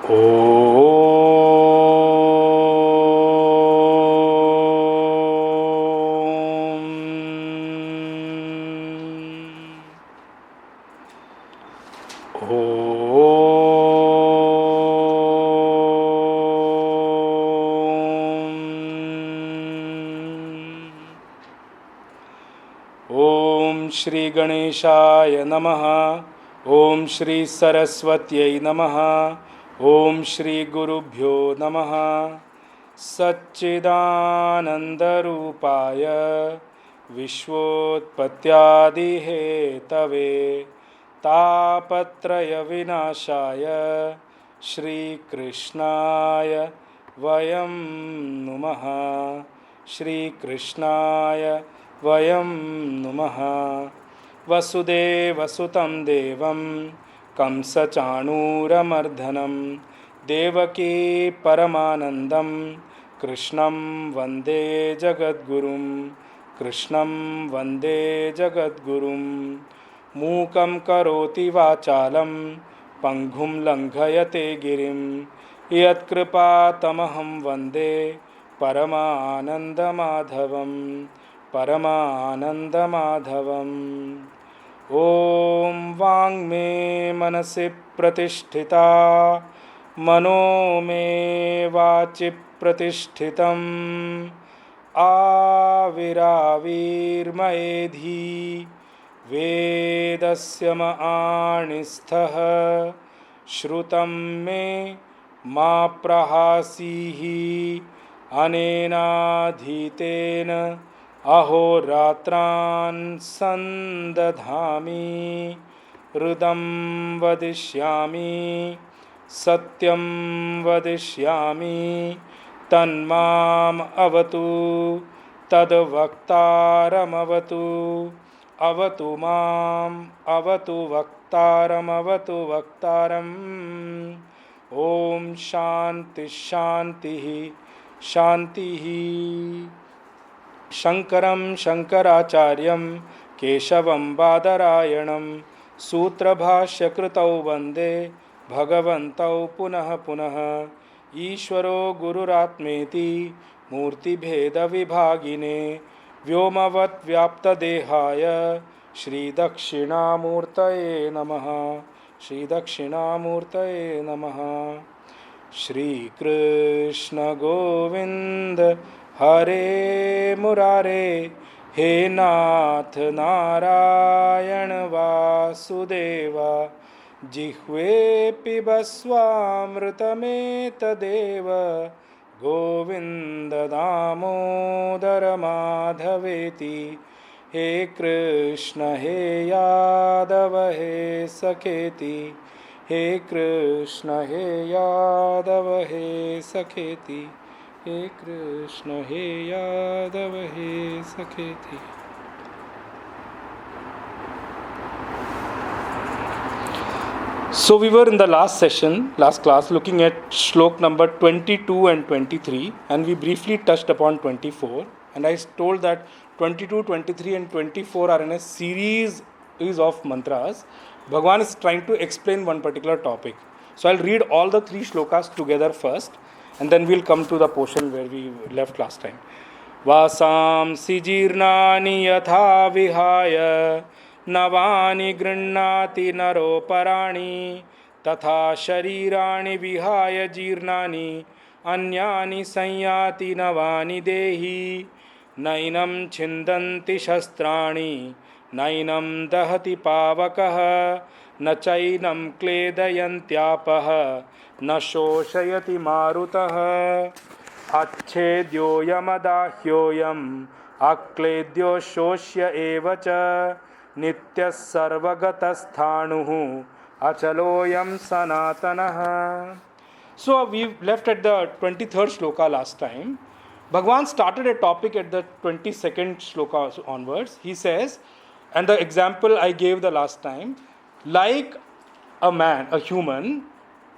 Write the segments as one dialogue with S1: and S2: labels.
S1: ओम श्री गणेशाय नमः। ओम श्री सरस्वत्यै नमः। ओम श्री गुरुभ्यो नमः। सच्चिदानन्दरूपाय विश्वोत्पत्त्यादिहेतवे तापत्रयविनाशाय श्रीकृष्णाय वयं नुमः। श्रीकृष्णाय वयं नुमः। वसुदेवसुतं देवं कंसचाणूरमर्दनं देवकी परमानन्दं कृष्णं वन्दे जगद्गुरुं। कृष्णं वन्दे जगद्गुरुं। मूकं करोति वाचालं पङ्गुं लङ्घयते गिरिं यत्कृपातमहं वन्दे परमानन्दमाधवं। परमानन्दमाधवम्। ॐ वाङ्मे मनसि प्रतिष्ठिता मनो मे वाचि प्रतिष्ठितम् आविराविर्मयेधि वेदस्य मआणिस्थः श्रुतं मे मा प्रहासीः अनेनाधीतेन अहोरात्रान् सन्दधामि हृदं वदिष्यामि सत्यं वदिष्यामि तन्माम् अवतु तद्वक्तारमवतु अवतु माम् अवतु वक्तारमवतु वक्तारम्। ॐ शान्ति शान्तिः शान्तिः। शङ्करं शङ्कराचार्यं केशवं बादरायणं सूत्रभाष्यकृतौ वन्दे भगवन्तौ पुनः पुनः। ईश्वरो गुरुरात्मेति मूर्तिभेदविभागिने व्योमवद्व्याप्तदेहाय श्रीदक्षिणामूर्तये नमः। श्रीदक्षिणामूर्तये नमः। श्रीकृष्ण गोविन्द हरे मुरारे हे नाथ नारायण वासुदेव जिह्वे पिबस्वामृतमेतदेव गोविन्द दामोदर माधवेति। हे कृष्ण हे यादव हे सखेति। हे कृष्ण हे यादव हे सखेति। हे कृष्ण हे यादव हे सखेति। So we were in the last class, looking at shlok number 22 and 23, and we briefly touched upon 24. And I told that 22, 23 and 24 are in a series of mantras. Bhagavan is trying to explain one particular topic. So I'll read all the three shlokas together first, and then we'll come to the portion where we left last time. Vasamsi jirnani yatha vihaya नवानि गृह्णाति नरोपराणि तथा शरीराणि विहाय जीर्णानि अन्यानि संयाति नवानि देहि। नैनं छिन्दन्ति शस्त्राणि नैनं दहति पावकः न चैनं क्लेदयन्त्यापः न शोषयति मारुतः। अच्छेद्योऽयमदाह्योऽयम् अक्लेद्यो शोष्य एव च नित्यः सर्वगतस्थाणुः अचलोऽयं सनातनः. So we left at the 23rd shloka last time. Bhagavan started a topic at the 22nd shloka onwards. He says, and the example I gave the last time, like a man, a human,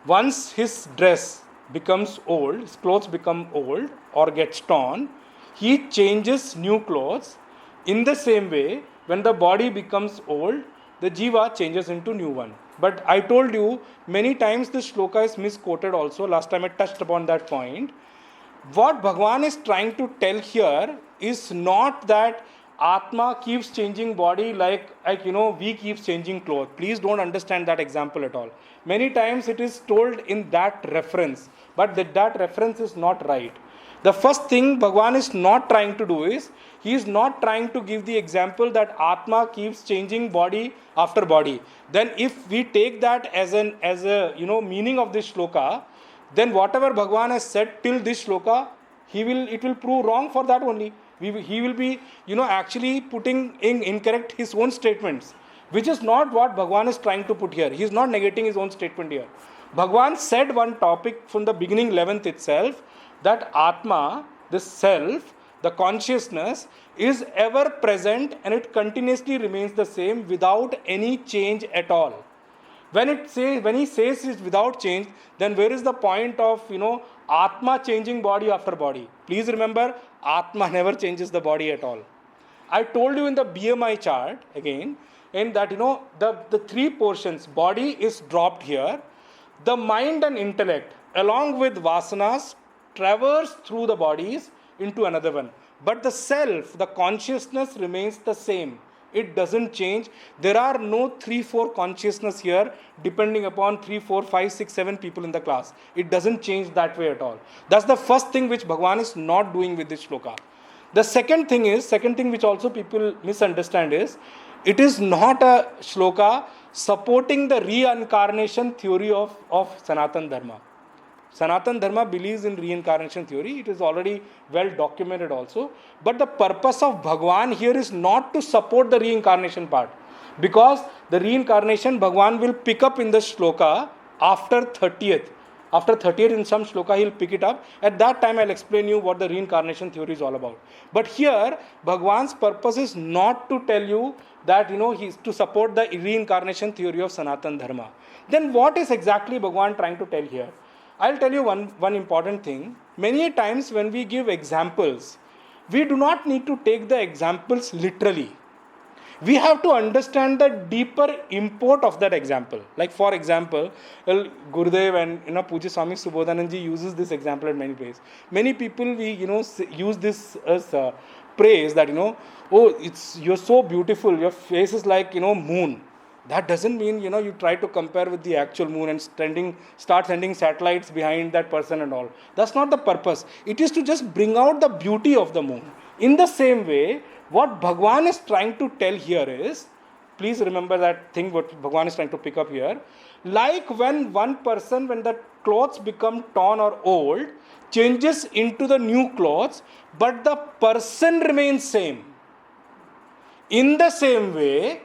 S1: once his dress becomes old, his clothes become old or gets torn, he changes new clothes. In the same way, when the body becomes old, the jiva changes into new one. But I told you many times this shloka is misquoted also. Last time I touched upon that point. What Bhagavan is trying to tell here is not that Atma keeps changing body like we keep changing clothes. Please don't understand that example at all. Many times it is told in that reference, but that reference is not right. The first thing Bhagavan is not trying to do is, he is not trying to give the example that Atma keeps changing body after body. Then if we take that as a meaning of this shloka, then whatever Bhagavan has said till this shloka, it will prove wrong for that only. He will be actually putting in incorrect his own statements, which is not what Bhagavan is trying to put here. He is not negating his own statement here. Bhagavan said one topic from the beginning 11th itself, that Atma, the self, the consciousness, is ever present and it continuously remains the same without any change at all. When he says it's without change, then where is the point of Atma changing body after body? Please remember, Atma never changes the body at all. I told you in the BMI chart again, in that the three portions, body is dropped here, the mind and intellect along with vasanas traverse through the bodies into another one. But the self, the consciousness remains the same. It doesn't change. There are no 3-4 consciousness here depending upon 3, 4, 5, 6, 7 people in the class. It doesn't change that way at all. That's the first thing which Bhagavan is not doing with this shloka. The second thing which also people misunderstand is, it is not a shloka supporting the reincarnation theory of Sanatan Dharma. Sanatan Dharma believes in reincarnation theory. It is already well documented also. But the purpose of Bhagavan here is not to support the reincarnation part. Because the reincarnation Bhagavan will pick up in the shloka after 30th. After 30th in some shloka he will pick it up. At that time I will explain you what the reincarnation theory is all about. But here Bhagavan's purpose is not to tell you that he is to support the reincarnation theory of Sanatan Dharma. Then what is exactly Bhagavan trying to tell here? I'll tell you one important thing. Many times when we give examples, we do not need to take the examples literally. We have to understand the deeper import of that example. Like for example, Gurudev and Pujya Swami Subodhananji uses this example at many places. Many people use this as praise that you're so beautiful, your face is like moon. That doesn't mean you try to compare with the actual moon and start sending satellites behind that person and all. That's not the purpose. It is to just bring out the beauty of the moon. In the same way, what Bhagavan is trying to tell here is, please remember that thing what Bhagavan is trying to pick up here. Like when one person, when the clothes become torn or old, changes into the new clothes, but the person remains same. In the same way,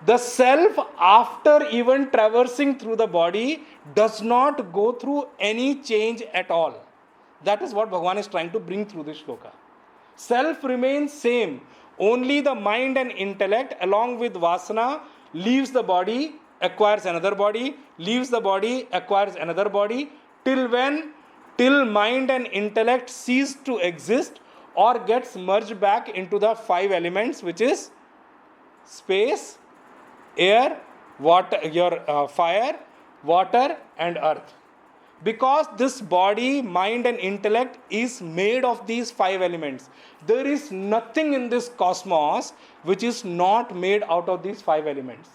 S1: the self, after even traversing through the body, does not go through any change at all. That is what Bhagavan is trying to bring through this shloka. Self remains same. Only the mind and intellect along with vasana leaves the body, acquires another body, leaves the body, acquires another body, till when? Till mind and intellect cease to exist or gets merged back into the 5 elements, which is space, air, water, fire, water and earth. Because this body, mind and intellect is made of these 5 elements. There is nothing in this cosmos which is not made out of these 5 elements.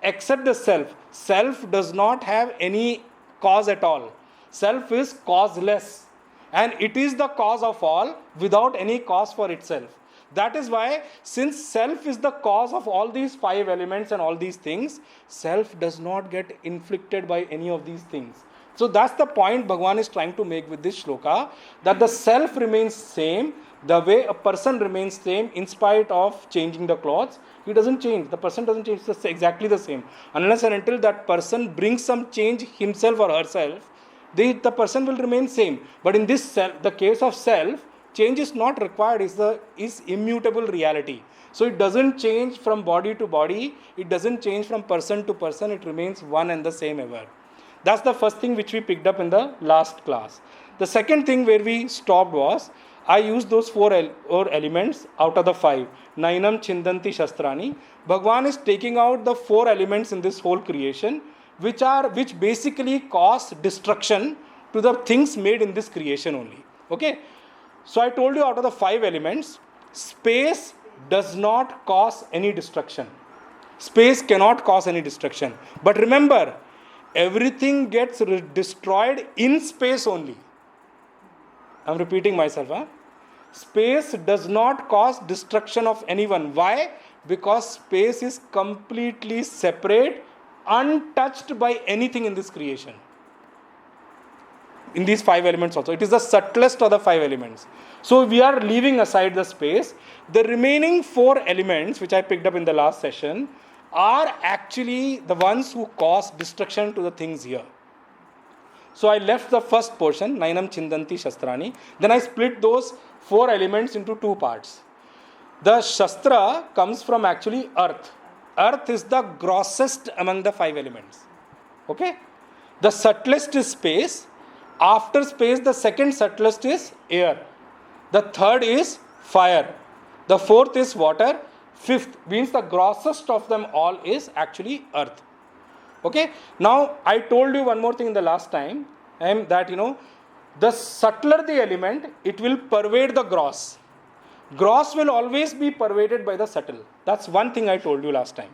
S1: Except the self. Self does not have any cause at all. Self is causeless. And it is the cause of all without any cause for itself. That is why, since self is the cause of all these 5 elements and all these things, self does not get inflicted by any of these things. So that's the point Bhagavan is trying to make with this shloka, that the self remains same, the way a person remains same in spite of changing the clothes. He doesn't change, the person doesn't change, it's exactly the same. Unless and until that person brings some change himself or herself, the person will remain same. But in this self, the case of self, change is not required, is immutable reality. So it doesn't change from body to body, it doesn't change from person to person, it remains one and the same ever. That's the first thing which we picked up in the last class. The second thing where we stopped was, I used those 4 elements out of the 5. Nainam Chindanti Shastrani. Bhagavan is taking out the 4 elements in this whole creation which basically cause destruction to the things made in this creation only. Okay? So I told you out of the 5 elements, space does not cause any destruction. Space cannot cause any destruction. But remember, everything gets destroyed in space only. I'm repeating myself. Space does not cause destruction of anyone. Why? Because space is completely separate, untouched by anything in this creation. In these 5 elements also. It is the subtlest of the 5 elements. So we are leaving aside the space. The remaining 4 elements, which I picked up in the last session, are actually the ones who cause destruction to the things here. So I left the first portion, Nainam Chindanti Shastrani. Then I split those 4 elements into 2 parts. The Shastra comes from actually earth. Earth is the grossest among the 5 elements. Okay? The subtlest is space. After space, the second subtlest is air. The third is fire. The fourth is water. Fifth means the grossest of them all is actually earth. Okay? Now, I told you one more thing in the last time, that the subtler the element, it will pervade the gross. Gross will always be pervaded by the subtle. That's one thing I told you last time.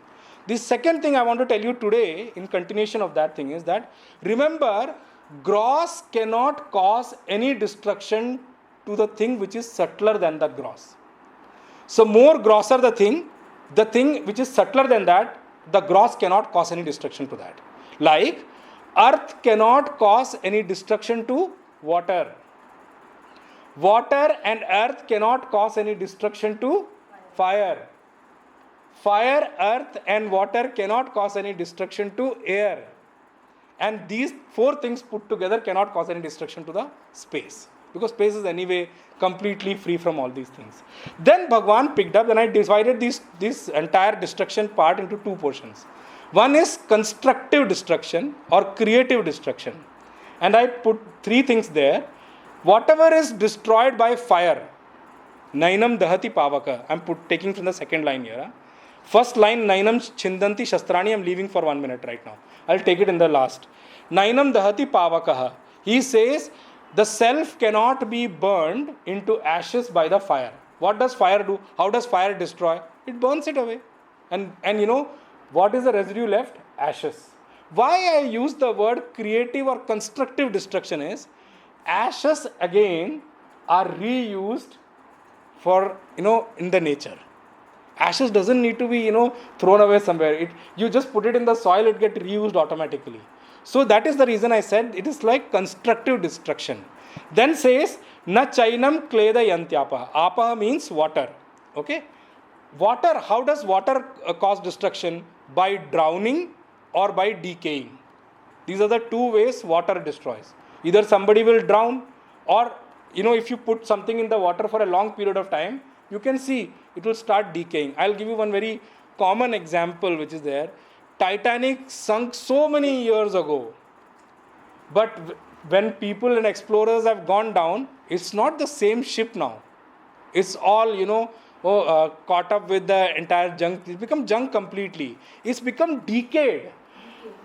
S1: The second thing I want to tell you today, in continuation of that thing, is that remember, gross cannot cause any destruction to the thing which is subtler than the gross. So more grosser the thing which is subtler than that, the gross cannot cause any destruction to that. Like, earth cannot cause any destruction to water. Water and earth cannot cause any destruction to fire. Fire, earth and water cannot cause any destruction to air. And these 4 things put together cannot cause any destruction to the space. Because space is anyway completely free from all these things. Then Bhagwan picked up, and I divided this entire destruction part into 2 portions. One is constructive destruction or creative destruction. And I put 3 things there. Whatever is destroyed by fire, Nainam Dahati Pavaka. I'm taking from the second line here. First line, Nainam Chindanti Shastrani, I'm leaving for 1 minute right now. I'll take it in the last. Nainam Dahati Pavakaha. He says, the self cannot be burned into ashes by the fire. What does fire do? How does fire destroy? It burns it away. And what is the residue left? Ashes. Why I use the word creative or constructive destruction is, ashes again are reused for, in the nature. Ashes doesn't need to be, thrown away somewhere. You just put it in the soil, it gets reused automatically. So that is the reason I said it is like constructive destruction. Then says, na chainam kleda yantyapa. Apa means water. Okay? Water, how does water cause destruction? By drowning or by decaying. These are the 2 ways water destroys. Either somebody will drown, or, if you put something in the water for a long period of time, you can see it will start decaying. I'll give you one very common example which is there. Titanic sunk so many years ago. But when people and explorers have gone down, it's not the same ship now. It's all, caught up with the entire junk. It's become junk completely. It's become decayed.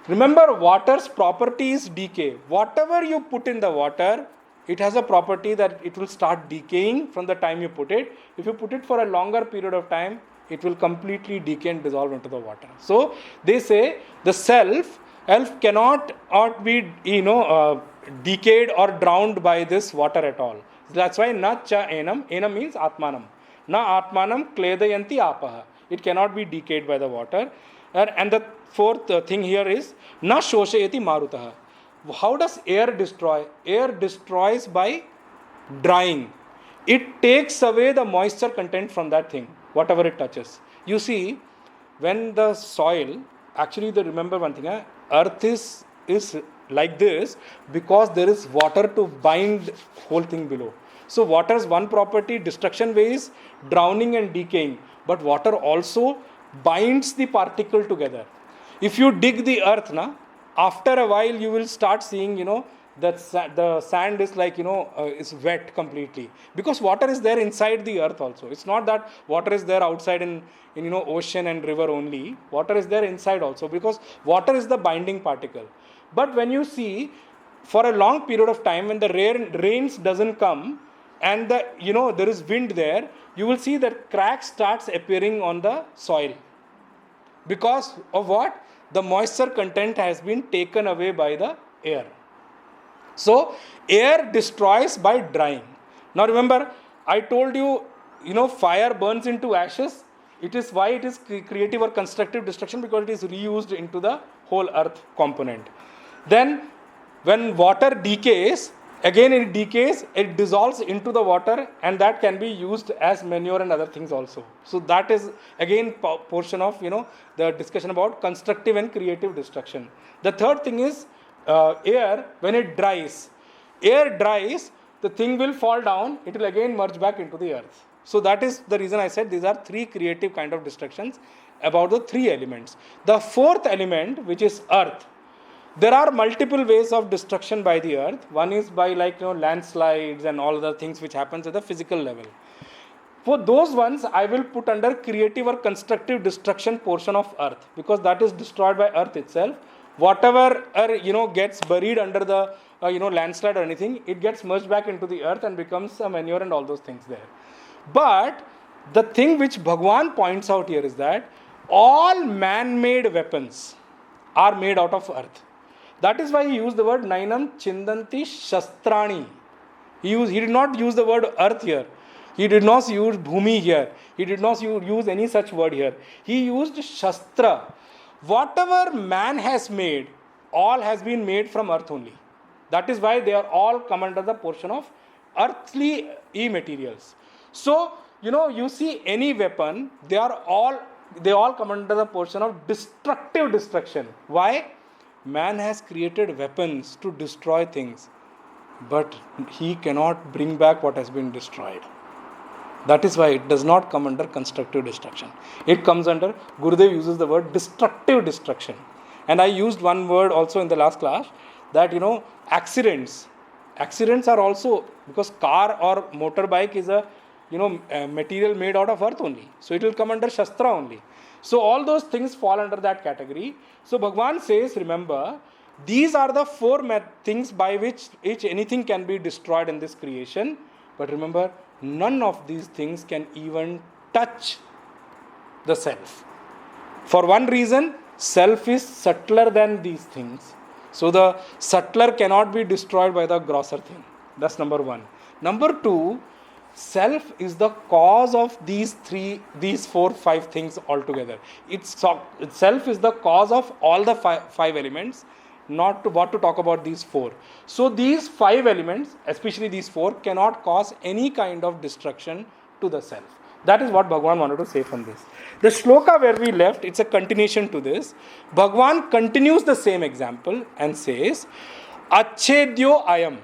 S1: Remember, water's property is decay. Whatever you put in the water, it has a property that it will start decaying from the time you put it. If you put it for a longer period of time, it will completely decay and dissolve into the water. So they say the self cannot be decayed or drowned by this water at all. That's why na cha enam. Enam means atmanam. Na atmanam kledayanti apaha. It cannot be decayed by the water. And the fourth thing here is na shoshayati marutaha. How does air destroy? Air destroys by drying. It takes away the moisture content from that thing, whatever it touches. You see, when the soil, actually remember one thing, earth is like this because there is water to bind whole thing below. So water's one property, destruction ways, drowning and decaying. But water also binds the particle together. If you dig the earth, after a while you will start seeing, the sand is like, is wet completely. Because water is there inside the earth also. It's not that water is there outside in ocean and river only. Water is there inside also, because water is the binding particle. But when you see, for a long period of time, when the rains doesn't come, and there is wind there, you will see that cracks starts appearing on the soil. Because of what? The moisture content has been taken away by the air. So, air destroys by drying. Now remember, I told you, fire burns into ashes. It is why it is creative or constructive destruction, because it is reused into the whole earth component. Then, when water decays, again it decays, it dissolves into the water, and that can be used as manure and other things also. So that is again portion of the discussion about constructive and creative destruction. The third thing is air. When it dries, air dries, the thing will fall down, it will again merge back into the earth. So that is the reason I said these are three creative kind of destructions about the three elements. The fourth element, which is earth, there are multiple ways of destruction by the earth. One is by landslides and all other things which happens at the physical level. For those ones, I will put under creative or constructive destruction portion of earth, because that is destroyed by earth itself. Whatever gets buried under the landslide or anything, it gets merged back into the earth and becomes a manure and all those things there. But the thing which Bhagwan points out here is that all man-made weapons are made out of earth. That is why he used the word Nainam Chindanti Shastrani. He did not use the word earth here. He did not use Bhumi here. He did not use any such word here. He used Shastra. Whatever man has made, all has been made from earth only. That is why they are all come under the portion of earthly materials. So, you see any weapon, they all come under the portion of destructive destruction. Why? Man has created weapons to destroy things, but he cannot bring back what has been destroyed. That is why it does not come under constructive destruction. It comes under, Gurudev uses the word destructive destruction. And I used one word also in the last class, that accidents. Accidents are also, because car or motorbike is a material made out of earth only. So it will come under Shastra only. So all those things fall under that category. So Bhagwan says, remember, these are the four things by which anything can be destroyed in this creation. But remember, none of these things can even touch the self. For one reason, self is subtler than these things. So the subtler cannot be destroyed by the grosser thing. That's number one. Number two, self is the cause of these 4, 5 things altogether. Self is the cause of all the five elements, not to what to talk about these 4. So these 5 elements, especially these 4, cannot cause any kind of destruction to the self. That is what Bhagwan wanted to say from this. The shloka where we left, it's a continuation to this. Bhagwan continues the same example and says, Achedyo ayam,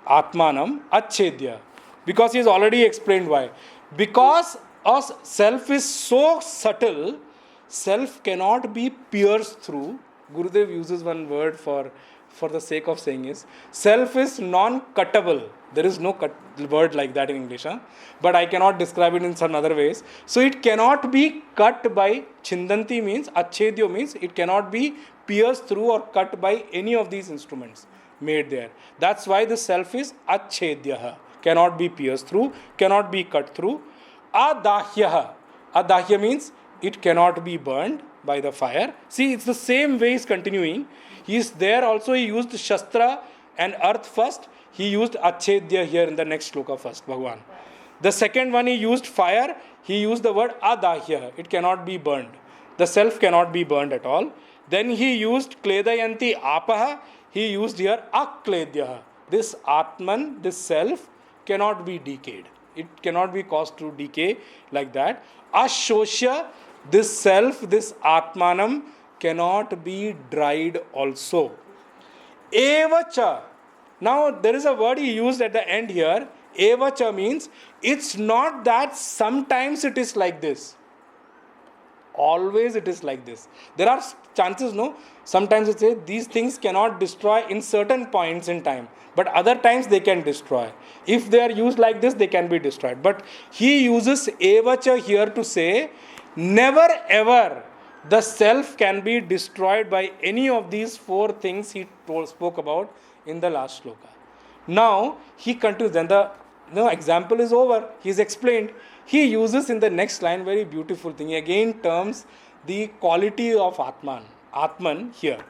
S1: Atmanam Achedya. Because he has already explained why. Because self is so subtle, self cannot be pierced through. Gurudev uses one word for the sake of saying is, self is non-cuttable. There is no word like that in English. But I cannot describe it in some other ways. So it cannot be cut by, Chindanti means, Achedyo means, it cannot be pierced through or cut by any of these instruments made there. That's why the self is Achedyaha. Cannot be pierced through, cannot be cut through. Adahyaha. Adahya means it cannot be burned by the fire. See, it's the same way he's continuing. He is there also, he used Shastra and earth first. He used Achedya here in the next shloka first, Bhagwan. The second one he used fire. He used the word Adahya. It cannot be burned. The self cannot be burned at all. Then he used Kledayanti Apaha. He used here Akledyaha. This Atman, this self, cannot be decayed. It cannot be caused to decay like that. Ashoshya, this self, this Atmanam, cannot be dried also. Evacha. Now there is a word he used at the end here. Evacha means, it's not that sometimes it is like this. Always it is like this. There are chances, no? Sometimes it says these things cannot destroy in certain points in time, but other times they can destroy. If they are used like this, they can be destroyed. But he uses evacha here to say, never ever the self can be destroyed by any of these four things he spoke about in the last shloka. Now he continues, then the example is over. He's explained. He uses in the next line very beautiful thing. He again terms the quality of Atman here.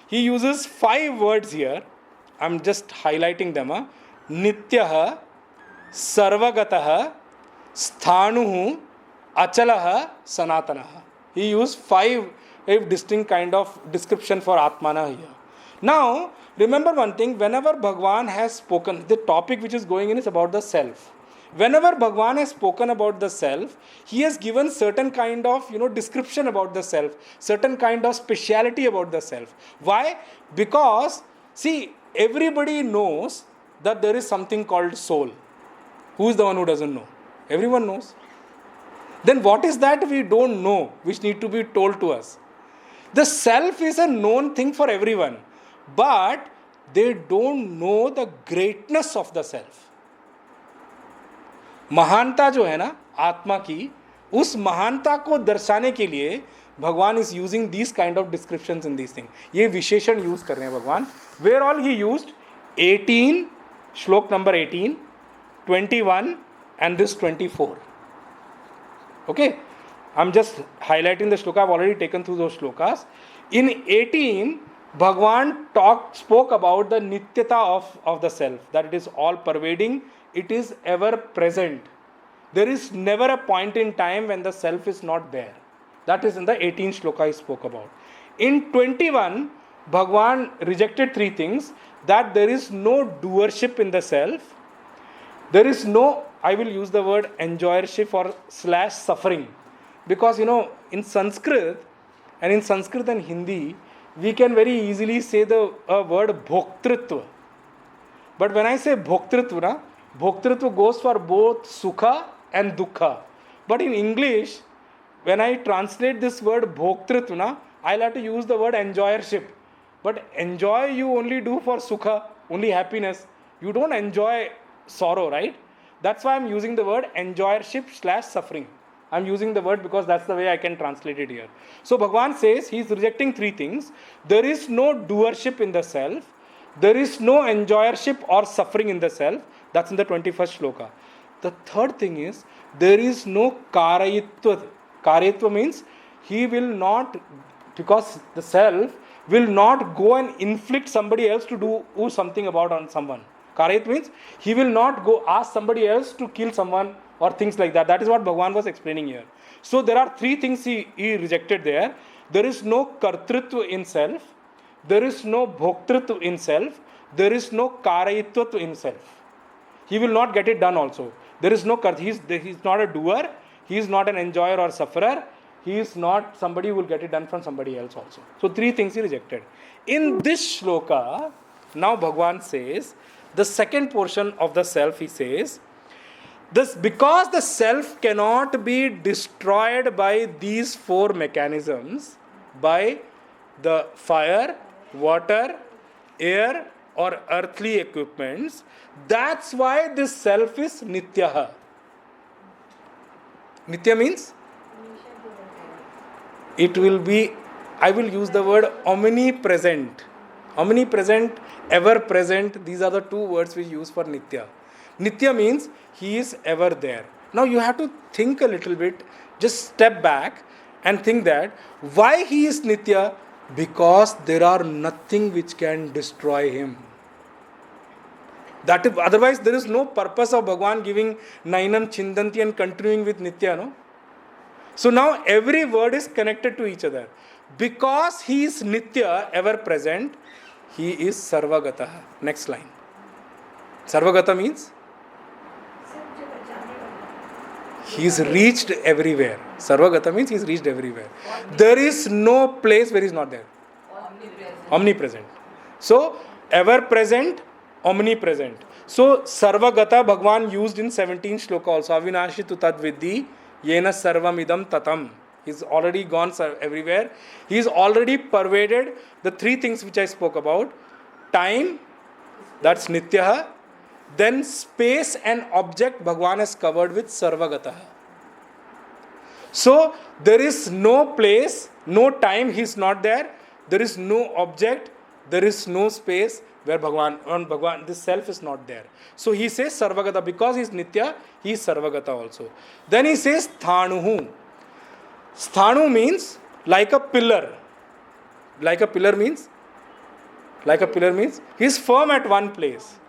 S1: He uses 5 words here. I'm just highlighting them. Nityaha, Sarvagataha, Sthanuhu, Achalaha, Sanatanaha. He used 5 distinct kind of description for Atmana here. Now, remember one thing, whenever Bhagwan has spoken, the topic which is going in is about the self. Whenever Bhagwan has spoken about the self, he has given certain kind of description about the self, certain kind of speciality about the self. Why? Because, see, everybody knows that there is something called soul. Who is the one who doesn't know? Everyone knows. Then what is that we don't know, which need to be told to us? The self is a known thing for everyone, but they don't know the greatness of the self. महानता जो है ना आत्मा की, उस महानता को दर्शाने के लिए भगवान is using this kind of descriptions in this thing. ये विशेषण यूज कर रहे हैं भगवान. वेयर ऑल ही यूज्ड 18, श्लोक number 18, 21 and this 24. Okay, I'm just highlighting the shloka. I've already taken through those shlokas. In 18, Bhagwan spoke about the nityata of the self, that it is all pervading, it is ever present. There is never a point in time when the self is not there. That is in the 18th shloka he spoke about. In 21, Bhagwan rejected 3 things, that there is no doership in the self, there is no, I will use the word enjoyership or / suffering. Because in Sanskrit and Hindi, we can very easily say the word bhoktritva. But when I say bhoktritva, bhoktritva goes for both sukha and dukkha. But in English, when I translate this word bhoktritva, I'll have to use the word enjoyership. But enjoy you only do for sukha, only happiness. You don't enjoy sorrow, right? That's why I'm using the word enjoyership / suffering. I'm using the word because that's the way I can translate it here. So Bhagwan says he's rejecting 3 things. There is no doership in the self. There is no enjoyership or suffering in the self. That's in the 21st shloka. The third thing is, there is no karayitva. Karayitva means he will not, because the self will not go and inflict somebody else to do something about on someone. Karayitva means he will not go ask somebody else to kill someone or things like that. That is what Bhagwan was explaining here. So there are 3 things he rejected there. There is no kartritva in self. There is no bhoktritva in self. There is no karayitva in self. He will not get it done also. There is no he's not a doer. He is not an enjoyer or sufferer. He is not somebody who will get it done from somebody else also. So 3 things he rejected. In this shloka, now Bhagwan says, the second portion of the self, he says, this, because the self cannot be destroyed by these 4 mechanisms, by the fire, water, air or earthly equipments, that's why this self is nityaha. Nitya means? It will be, I will use the word omnipresent. Omnipresent, ever present, these are the 2 words we use for nitya. Nitya means he is ever there. Now you have to think a little bit, just step back and think that why he is nitya? Because there are nothing which can destroy him. That is, otherwise there is no purpose of Bhagwan giving Nainam Chindanti and continuing with nitya, no? So now every word is connected to each other. Because he is nitya, ever present, he is sarvagata. Next line. Sarvagata means? He is reached everywhere. Sarvagata means he is reached everywhere. There is no place where he is not there. Omnipresent. So, ever present, omnipresent. So, sarvagata Bhagwan used in 17th shloka also. Avinashi tu tad vidhi, yena sarvam idam tatam. He's already gone everywhere. He's already pervaded the three things which I spoke about. Time, that's Nityaha. Then space and object Bhagwan has covered with Sarvagataha. So there is no place, no time, he's not there. There is no object, there is no space where Bhagwan, this self is not there. So he says Sarvagata, because he is Nitya, he is Sarvagata also. Then he says Sthanuhu. Sthanu means like a pillar. Like a pillar means he is firm at one place.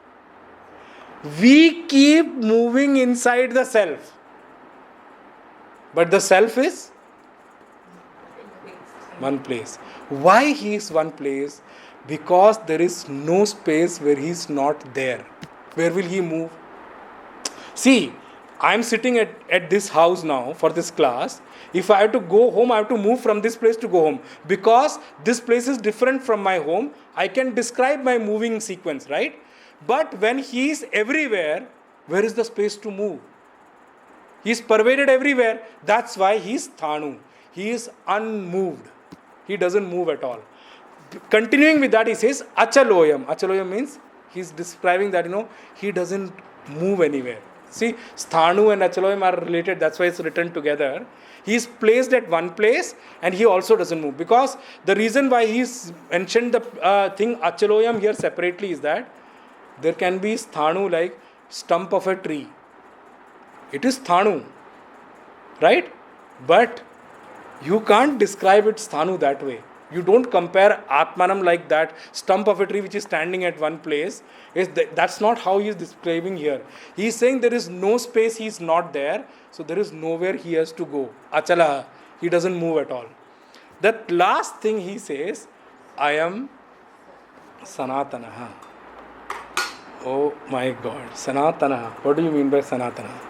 S1: We keep moving inside the self. But the self is one place. Why he is one place? Because there is no space where he is not there. Where will he move? See, I am sitting at this house now for this class. If I have to go home, I have to move from this place to go home. Because this place is different from my home, I can describe my moving sequence, right? But when he is everywhere, where is the space to move? He is pervaded everywhere. That's why he is Thanu. He is unmoved. He doesn't move at all. Continuing with that, he says Achaloyam. Achaloyam means he is describing that, he doesn't move anywhere. See, Sthanu and Achaloyam are related. That's why it's written together. He is placed at one place and he also doesn't move. Because the reason why he's mentioned the thing Achaloyam here separately is that there can be Sthanu like stump of a tree. It is Sthanu, right? But you can't describe it Sthanu that way. You don't compare Atmanam like that stump of a tree which is standing at one place. That's not how he is describing here. He is saying there is no space, he is not there. So there is nowhere he has to go. Achala, he doesn't move at all. That last thing he says, I am Sanatanaha. Oh my God, Sanatanaha. What do you mean by Sanatanaha?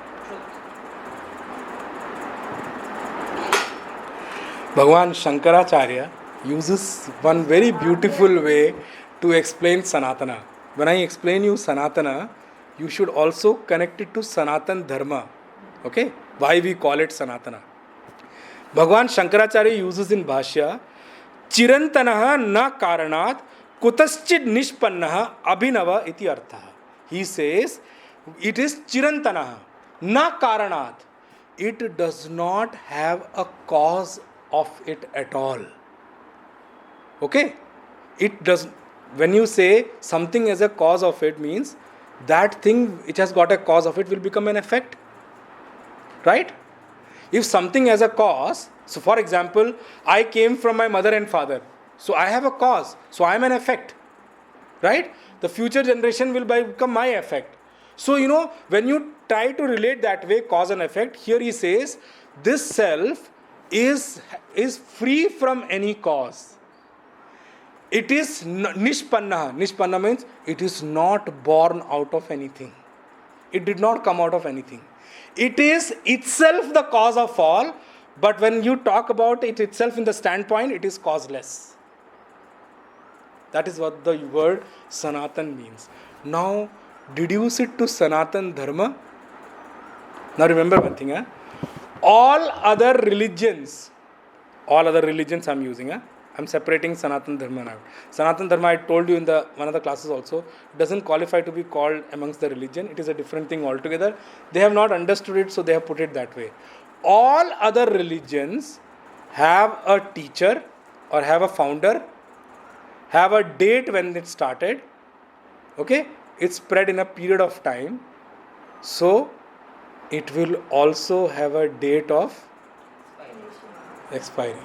S1: Bhagwan Shankaracharya uses one very beautiful way to explain Sanatana. When I explain you Sanatana, you should also connect it to Sanatan Dharma. Okay? Why we call it Sanatana. Bhagwan Shankaracharya uses in Bhashya, Chirantanaha na karanat kutaschid nishpannaha abhinava iti artha. He says, it is Chirantanaha na karanat. It does not have a cause of it at all. Okay? It does. When you say something as a cause of it, means that thing which has got a cause of it will become an effect. Right? If something has a cause, so for example, I came from my mother and father. So I have a cause. So I am an effect. Right? The future generation will become my effect. So when you try to relate that way, cause and effect, here he says, this self is free from any cause. It is nishpanna. Nishpanna means it is not born out of anything. It did not come out of anything. It is itself the cause of all, but when you talk about it itself in the standpoint, it is causeless. That is what the word Sanatan means. Now, deduce it to Sanatan Dharma. Now remember one thing. All other religions I'm using. I'm separating Sanatan Dharma now. Sanatan Dharma, I told you in one of the classes also, doesn't qualify to be called amongst the religion. It is a different thing altogether. They have not understood it, so they have put it that way. All other religions have a teacher or have a founder, have a date when it started. Okay? It's spread in a period of time. So, it will also have a date of expiry.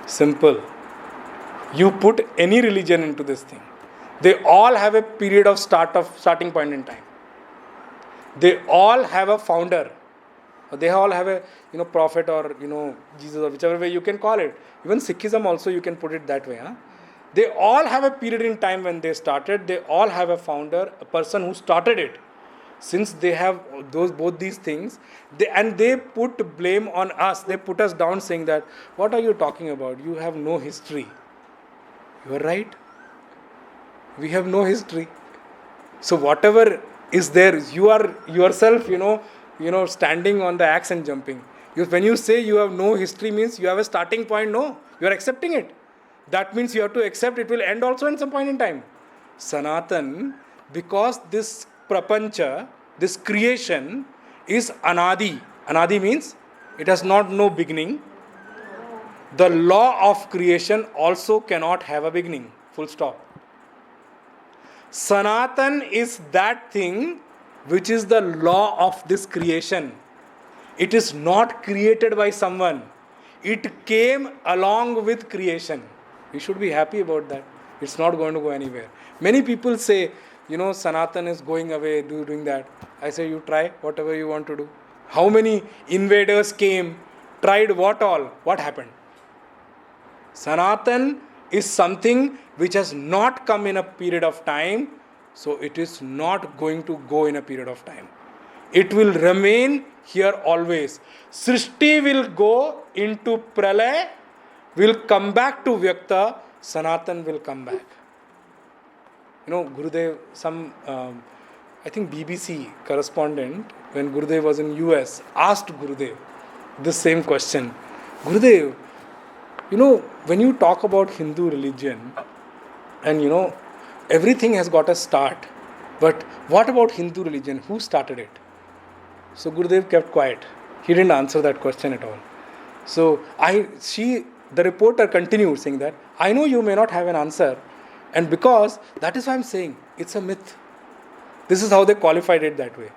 S1: Simple. You put any religion into this thing. They all have a period of starting point in time. They all have a founder. They all have a prophet or Jesus or whichever way you can call it. Even Sikhism also you can put it that way. They all have a period in time when they started. They all have a founder, a person who started it. Since they have both these things, they put blame on us. They put us down saying that, what are you talking about? You have no history. You are right. We have no history. So whatever is there, you are yourself, standing on the axe and jumping. When you say you have no history means you have a starting point, no. You are accepting it. That means you have to accept it will end also in some point in time. Sanatan, because this prapancha, this creation is anadi. Anadi means it has not no beginning. The law of creation also cannot have a beginning. Full stop. Sanatan is that thing which is the law of this creation. It is not created by someone. It came along with creation. We should be happy about that. It's not going to go anywhere. Many people say, Sanatan is going away, doing that. I say, you try whatever you want to do. How many invaders came, tried what all? What happened? Sanatan is something which has not come in a period of time, so it is not going to go in a period of time. It will remain here always. Srishti will go into Pralay, will come back to Vyakta, Sanatan will come back. Gurudev, I think BBC correspondent, when Gurudev was in US, asked Gurudev this same question. Gurudev, when you talk about Hindu religion, and everything has got a start, but what about Hindu religion? Who started it? So Gurudev kept quiet. He didn't answer that question at all. So the reporter continued saying that, I know you may not have an answer, and because that is why I'm saying it's a myth. This is how they qualified it that way.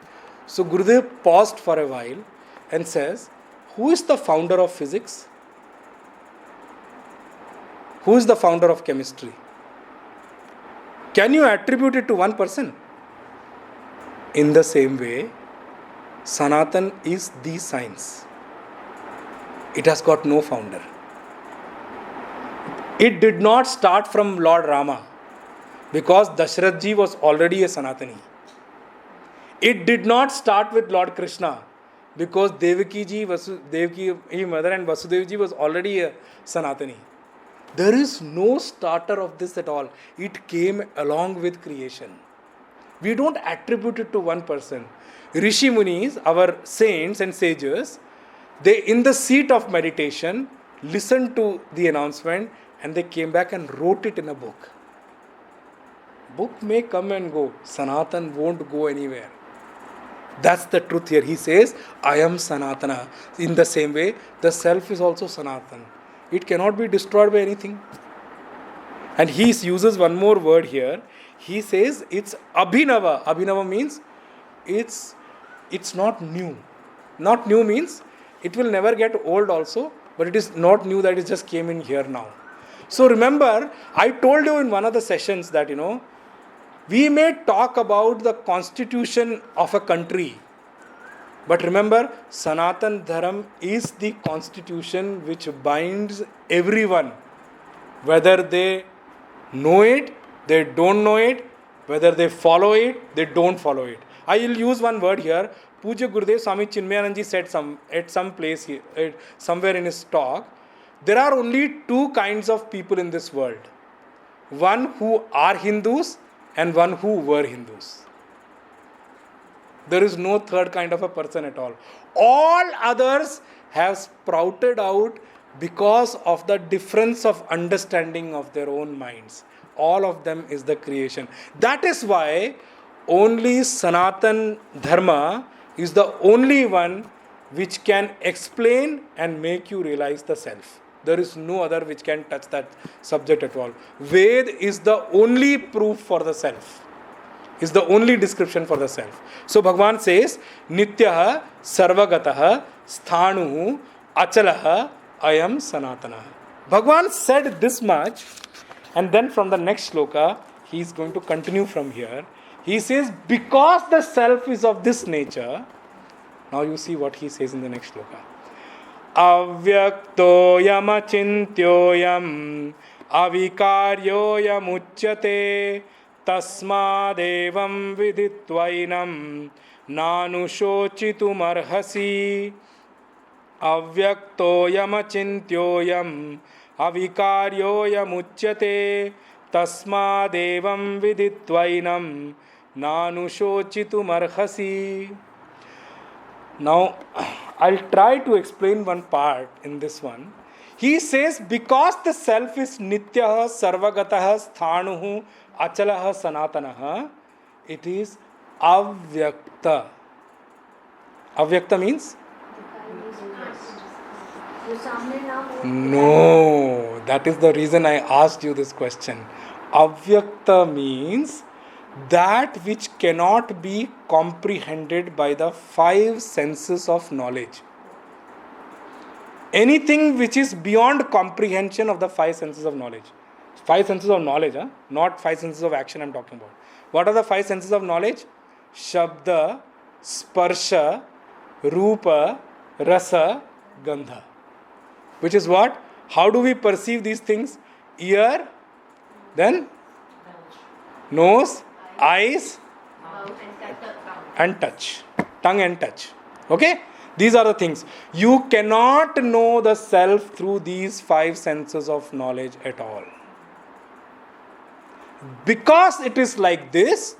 S1: So Gurudev paused for a while and says, who is the founder of physics? Who is the founder of chemistry? Can you attribute it to one person? In the same way, Sanatan is the science. It has got no founder. It did not start from Lord Rama, because Dasharath ji was already a Sanatani. It did not start with Lord Krishna, because Devaki ji, mother, and Vasudev ji was already a Sanatani. There is no starter of this at all. It came along with creation. We don't attribute it to one person. Rishi Munis, our saints and sages, they in the seat of meditation listened to the announcement and they came back and wrote it in a book. Book may come and go. Sanatan won't go anywhere. That's the truth here. He says, I am Sanatana. In the same way, the self is also Sanatan. It cannot be destroyed by anything. And he uses one more word here. He says it's Abhinava. Abhinava means it's not new. Not new means it will never get old also, but it is not new that it just came in here now. So remember, I told you in one of the sessions that, we may talk about the constitution of a country, but remember, Sanatan Dharam is the constitution which binds everyone, whether they know it, they don't know it, whether they follow it, they don't follow it. I will use one word here. Pujya Gurudev Swami Chinmayananji said at some place here, somewhere in his talk, there are only two kinds of people in this world. One who are Hindus and one who were Hindus. There is no third kind of a person at all. All others have sprouted out because of the difference of understanding of their own minds. All of them is the creation. That is why only Sanatan Dharma is the only one which can explain and make you realize the self. There is no other which can touch that subject at all. Ved is the only proof for the self. Is the only description for the self. So Bhagavan says, Nityaha Sarvagataha Sthanuhu Achalaha Ayam Sanatana. Bhagavan said this much, and then from the next shloka, he is going to continue from here. He says, because the self is of this nature, now you see what he says in the next shloka. Avyaktoyam achintyoyam avikaryoyam uchyate tasmadevam viditvainam nanushochitum arhasi. Avyaktoyam achintyoyam avikaryoyam uchyate tasmadevam viditvainam nanushochitum arhasi. Now, I'll try to explain one part in this one. He says, because the self is Nityaha, Sarvagataha, Sthanuhu, Achalaha, Sanatanaha, it is Avyakta. Avyakta means? No, that is the reason I asked you this question. Avyakta means that which cannot be comprehended by the five senses of knowledge. Anything which is beyond comprehension of the five senses of knowledge. Five senses of knowledge, not five senses of action I'm talking about. What are the five senses of knowledge? Shabda, Sparsha, Rupa, Rasa, Gandha. Which is what? How do we perceive these things? Ear, then nose, eyes, and touch. Tongue and touch. Okay? These are the things. You cannot know the self through these five senses of knowledge at all. Because it is like this,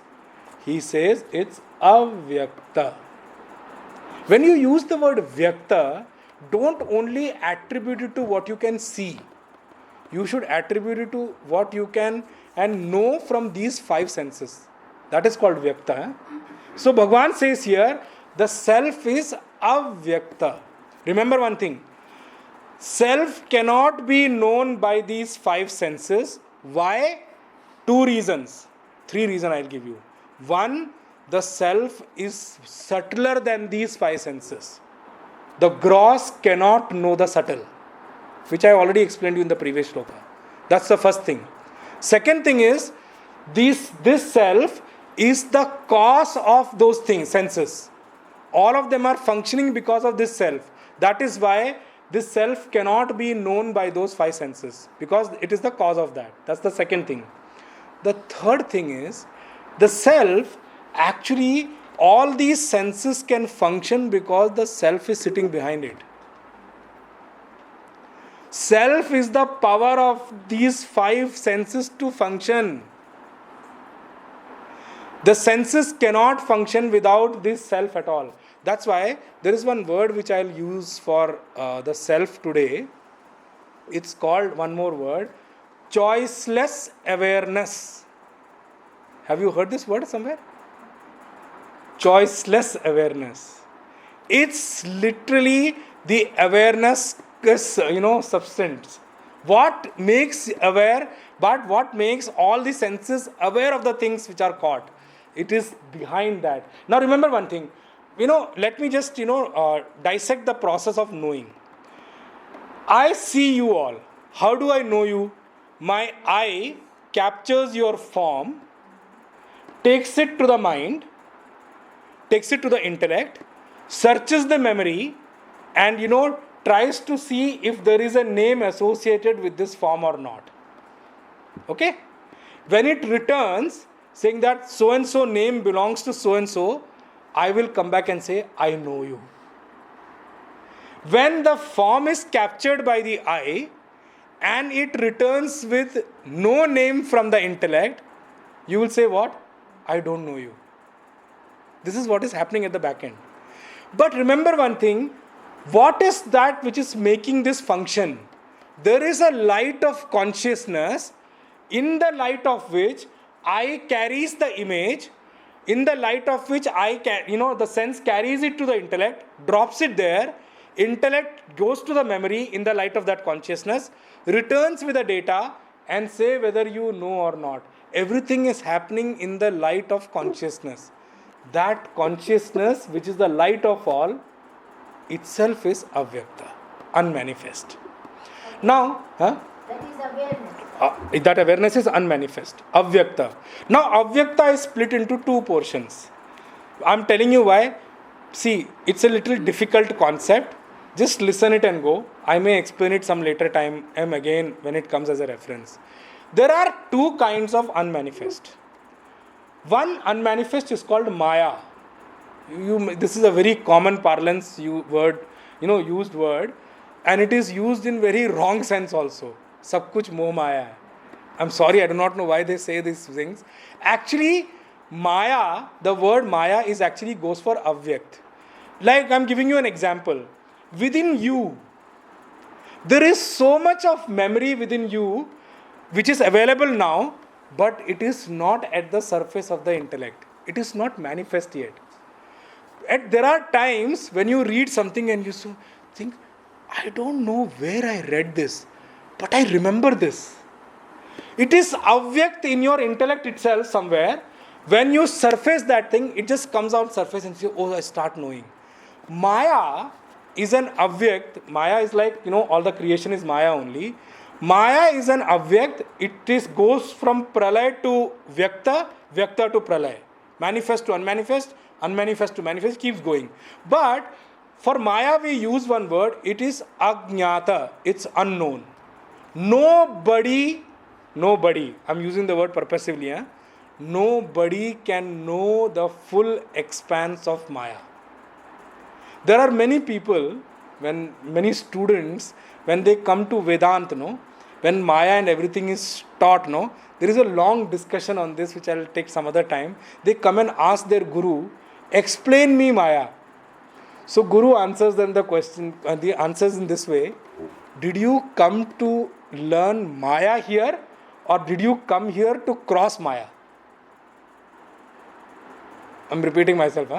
S1: he says it's avyakta. When you use the word vyakta, don't only attribute it to what you can see. You should attribute it to what you can and know from these five senses. That is called vyakta. So Bhagavan says here, the self is avyakta. Remember one thing. Self cannot be known by these five senses. Why? Two reasons. Three reasons I'll give you. One, the self is subtler than these five senses. The gross cannot know the subtle, which I already explained to you in the previous shloka. That's the first thing. Second thing is, this self is the cause of those things, senses. All of them are functioning because of this self. That is why this self cannot be known by those five senses, because it is the cause of that. That's the second thing. The third thing is, the self, actually, all these senses can function because the self is sitting behind it. Self is the power of these five senses to function. The senses cannot function without this self at all. That's why there is one word which I'll use for the self today. It's called, one more word, choiceless awareness. Have you heard this word somewhere? Choiceless awareness. It's literally the awareness, substance. What makes aware, but what makes all the senses aware of the things which are caught? It is behind that. Now remember one thing. Let me just, dissect the process of knowing. I see you all. How do I know you? My eye captures your form, takes it to the mind, takes it to the intellect, searches the memory, and tries to see if there is a name associated with this form or not. Okay? When it returns, saying that so and so name belongs to so and so, I will come back and say, I know you. When the form is captured by the eye and it returns with no name from the intellect, you will say what? I don't know you. This is what is happening at the back end. But remember one thing, what is that which is making this function? There is a light of consciousness, in the light of which I carries the image, in the light of which the sense carries it to the intellect, drops it there, intellect goes to the memory in the light of that consciousness, returns with the data and say whether you know or not. Everything is happening in the light of consciousness. That consciousness, which is the light of all, itself is avyakta, unmanifest. Now, that is awareness. That awareness is unmanifest, avyakta. Now, avyakta is split into two portions. I'm telling you why. See, it's a little difficult concept. Just listen it and go. I may explain it some later time and again when it comes as a reference. There are two kinds of unmanifest. One unmanifest is called Maya. This is a very common parlance used word, and it is used in very wrong sense also. Sab kuch moh maya hai. I'm sorry, I do not know why they say these things. Actually, Maya, the word Maya is actually goes for avyakt. Like I'm giving you an example. Within you, there is so much of memory within you which is available now, but it is not at the surface of the intellect. It is not manifest yet. And there are times when you read something and you think, I don't know where I read this, but I remember this. It is avyakt in your intellect itself somewhere. When you surface that thing, it just comes out surface and you say, oh, I start knowing. Maya is an avyakt. Maya is like, all the creation is Maya only. Maya is an avyakt. It goes from pralay to vyakta, vyakta to pralay. Manifest to unmanifest, unmanifest to manifest, keeps going. But for Maya we use one word, it is ajnata, it's unknown. Nobody, I'm using the word purposively, nobody can know the full expanse of Maya. There are many people, many students, when they come to Vedanta, when Maya and everything is taught, there is a long discussion on this which I will take some other time. They come and ask their Guru, explain me Maya. So Guru answers them the question, the answers in this way. Did you come to learn Maya here, or did you come here to cross Maya? I'm repeating myself.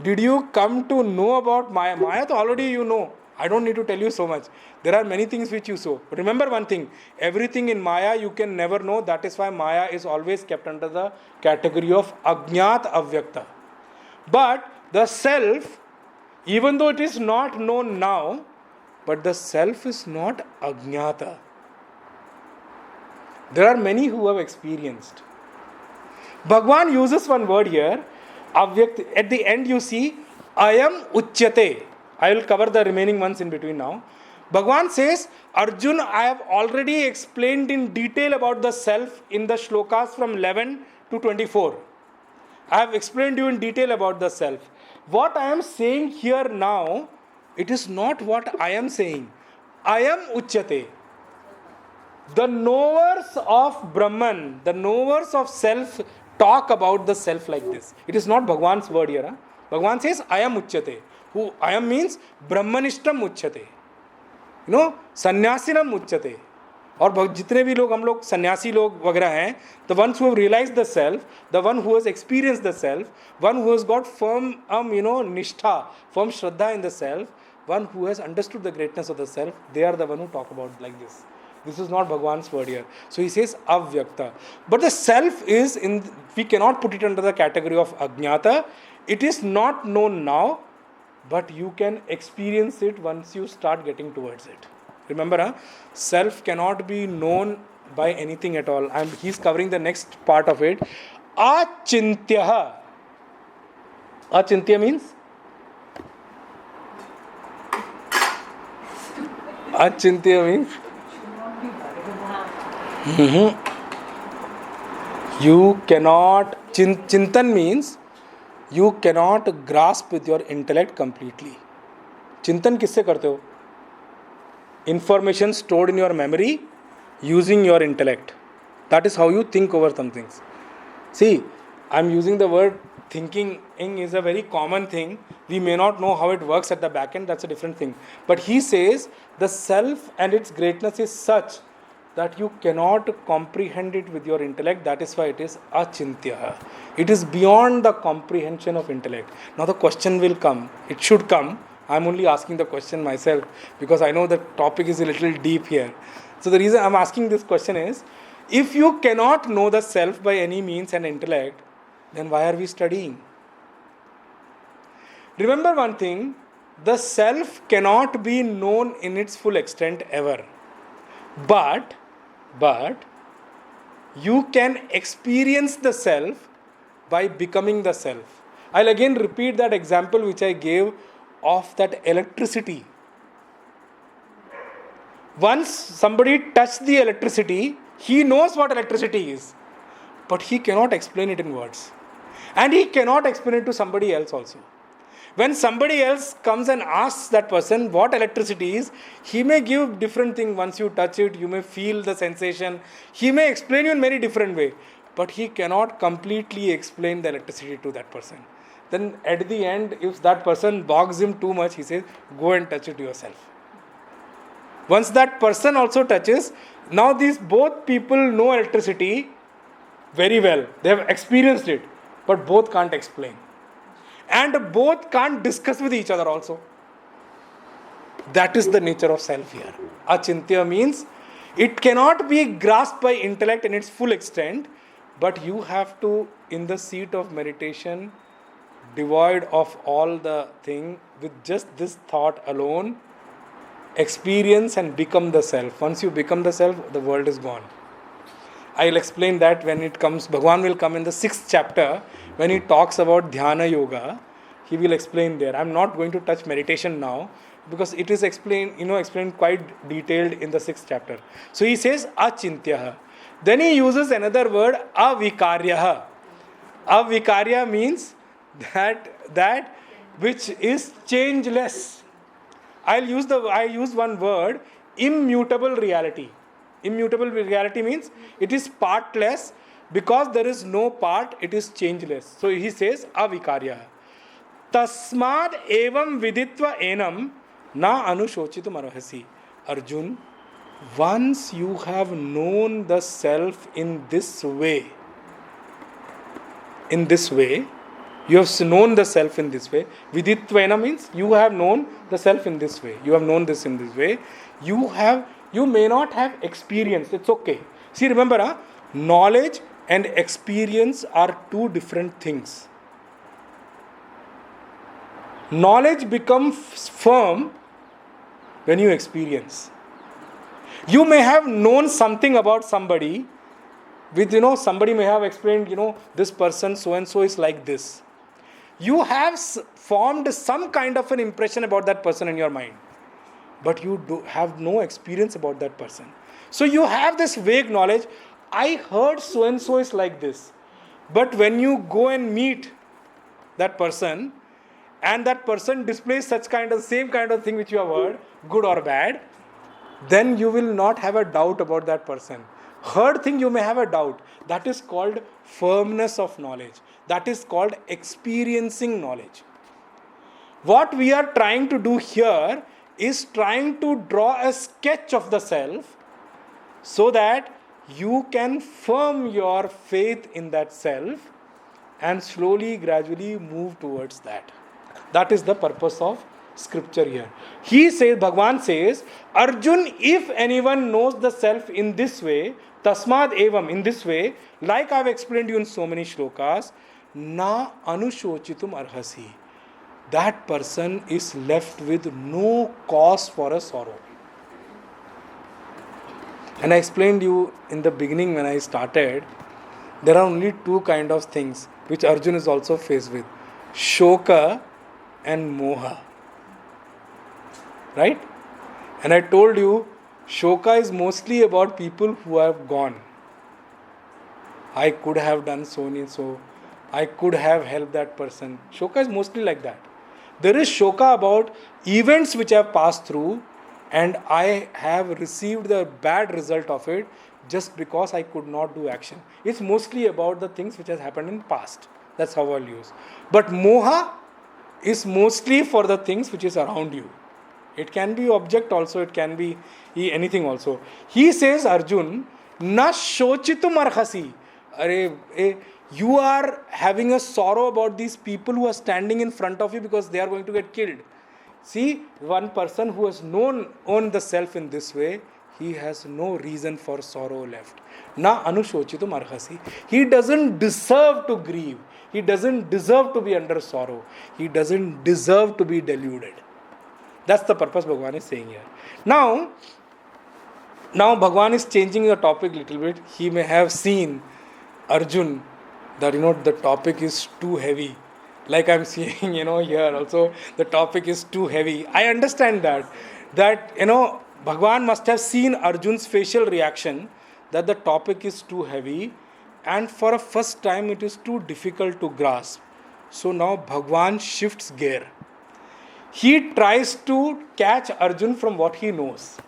S1: Did you come to know about Maya? Maya, already you know. I don't need to tell you so much. There are many things which you saw. Remember one thing, everything in Maya you can never know. That is why Maya is always kept under the category of Ajnat Avyakta. But the self, even though it is not known now, but the self is not Ajnata. There are many who have experienced. Bhagwan uses one word here, Avyakt. At the end you see, Ayam Uchyate. I will cover the remaining ones in between now. Bhagwan says, Arjun, I have already explained in detail about the self in the shlokas from 11 to 24. I have explained you in detail about the self. What I am saying here now, it is not what I am saying. I am Uchyate. The knowers of Brahman, the knowers of self, talk about the self like this. It is not Bhagwan's word here. Bhagwan says, I am Uchyate. Who I am means Brahmanishtam Uchyate. Sannyasinam Uchyate. और जितने भी लोग हम लोग सन्यासी लोग वगैरह हैं, the ones who have realized the self, the one who has experienced the self, one who has got firm nishtha, firm shraddha in the self, one who has understood the greatness of the self, they are the one who talk about like this. This is not Bhagwan's word here. So he says avyakta. But the self is we cannot put it under the category of ajnata. It is not known now, but you can experience it once you start getting towards it. Remember, self cannot be known by anything at all. He's covering the next part of it. Achintya. Achintya means? Achintya means? You cannot, Chintan means you cannot grasp with your intellect completely. Chintan किससे करते हो? Information stored in your memory using your intellect. That is how you think over some things. See, I'm using the word thinking is a very common thing. We may not know how it works at the back end, that's a different thing. But he says the self and its greatness is such that you cannot comprehend it with your intellect. That is why it is achintya. It is beyond the comprehension of intellect. Now the question will come. It should come. I'm only asking the question myself because I know the topic is a little deep here. So the reason I'm asking this question is, if you cannot know the self by any means and intellect, then why are we studying? Remember one thing, the self cannot be known in its full extent ever. But you can experience the self by becoming the self. I'll again repeat that example which I gave of that electricity. Once somebody touched the electricity, he knows what electricity is, but he cannot explain it in words. And he cannot explain it to somebody else also. When somebody else comes and asks that person what electricity is, he may give different thing. Once you touch it, you may feel the sensation. He may explain you in many different ways. but he cannot completely explain the electricity to that person. Then at the end, if that person bogs him too much, he says, go and touch it yourself. Once that person also touches, now these both people know electricity very well. They have experienced it, but both can't explain. And both can't discuss with each other also. That is the nature of self here. Achintya means it cannot be grasped by intellect in its full extent, but you have to, in the seat of meditation, devoid of all the thing, with just this thought alone, experience and become the self. Once you become the self, the world is gone. I'll explain that when it comes. Bhagwan will come in the 6th chapter when he talks about Dhyana Yoga. He will explain there. I'm not going to touch meditation now because it is explained quite detailed in the 6th chapter. So he says achintyaha. Then he uses another word, avikaryaha. Avikarya means that which is changeless. I use one word, immutable reality. Immutable reality means it is partless. Because there is no part, it is changeless. So he says avikarya. Tasmad evam viditva enam na anushochitum arhasi. Arjun, once you have known the self in this way, you have known the self in this way. Viditvena means you have known the self in this way. You have known this in this way. You may not have experienced. It's okay. See, remember, knowledge and experience are two different things. Knowledge becomes firm when you experience. You may have known something about somebody. Somebody may have explained, this person so and so is like this. You have formed some kind of an impression about that person in your mind, but you have no experience about that person. So you have this vague knowledge. I heard so and so is like this. But when you go and meet that person, and that person displays same kind of thing which you have heard, good or bad, then you will not have a doubt about that person. Heard thing you may have a doubt. That is called firmness of knowledge. That is called experiencing knowledge. What we are trying to do here is trying to draw a sketch of the self so that you can firm your faith in that self and slowly, gradually move towards that. That is the purpose of scripture here. Bhagavan says, Arjun, if anyone knows the self in this way, tasmad evam, in this way, like I've explained you in so many shlokas, na anushochitum arhasi. That person is left with no cause for a sorrow. And I explained you in the beginning when I started, there are only two kind of things which Arjun is also faced with. Shoka and moha. Right? And I told you, Shoka is mostly about people who have gone. I could have done so and so. I could have helped that person. Shoka is mostly like that. There is Shoka about events which I have passed through and I have received the bad result of it just because I could not do action. It's mostly about the things which has happened in past. That's how I'll use. But moha is mostly for the things which is around you. It can be object also, it can be anything also. He says, Arjun, na shochitum arhasi. You are having a sorrow about these people who are standing in front of you because they are going to get killed. See, one person who has known the self in this way, he has no reason for sorrow left. Na anushochitum arhasi. He doesn't deserve to grieve. He doesn't deserve to be under sorrow. He doesn't deserve to be deluded. That's the purpose Bhagavan is saying here. Now Bhagavan is changing the topic a little bit. He may have seen Arjun that the topic is too heavy. Like I'm seeing here also the topic is too heavy. I understand that Bhagavan must have seen Arjun's facial reaction that the topic is too heavy and for a first time it is too difficult to grasp. So now Bhagavan shifts gear. He tries to catch Arjun from what he knows.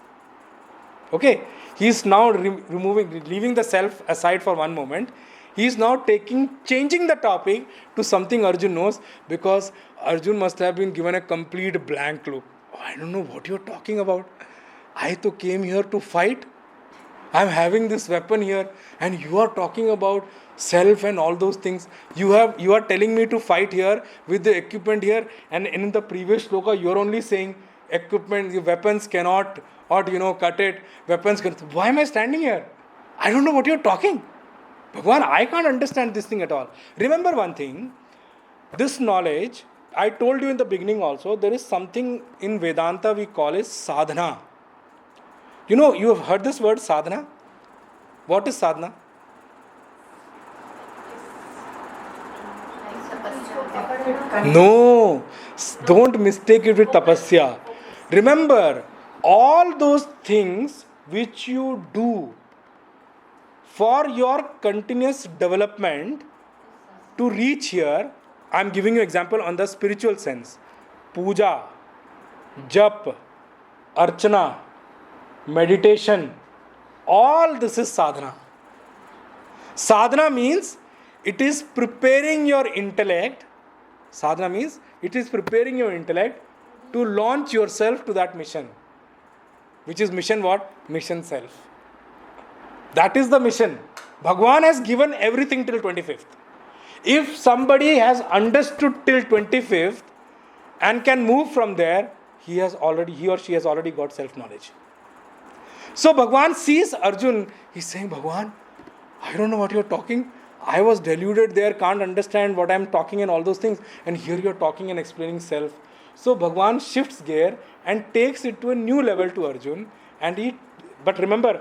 S1: Okay, he is now leaving the self aside for one moment. He is now changing the topic to something Arjun knows, because Arjun must have been given a complete blank look. Oh, I don't know what you're talking about. I to came here to fight. I'm having this weapon here, and you are talking about self and all those things. You are telling me to fight here with the equipment here, and in the previous shloka you are only saying equipment, the weapons cannot, or cut it. Weapons can. Why am I standing here? I don't know what you're talking. Bhagwan, I can't understand this thing at all. Remember one thing, this knowledge, I told you in the beginning also, there is something in Vedanta we call it sadhana. You have heard this word sadhana? What is sadhana? No, don't mistake it with tapasya. Remember, all those things which you do for your continuous development to reach here, I am giving you example on the spiritual sense. Puja, jap, archana, meditation, all this is sadhana. Sadhana means it is preparing your intellect. Sadhana means it is preparing your intellect to launch yourself to that mission. Which is mission what? Mission self. That is the mission. Bhagwan has given everything till 25th. If somebody has understood till 25th and can move from there, he or she has already got self-knowledge. So Bhagwan sees Arjun, he's saying, Bhagwan, I don't know what you're talking. I was deluded there, can't understand what I'm talking and all those things. And here you're talking and explaining self. So Bhagwan shifts gear and takes it to a new level to Arjun. But remember,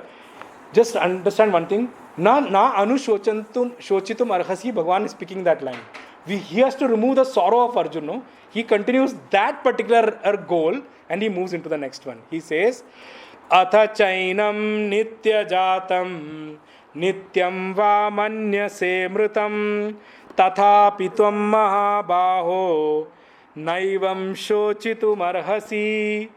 S1: just understand one thing. Na anu shochitum arhasi, Bhagwan is speaking that line. He has to remove the sorrow of Arjun. No? He continues that particular goal and he moves into the next one. He says, Atha chainam nitya jatam nityam va manyase mritam tathapi tvam mahabaho naivam shochitum arhasi.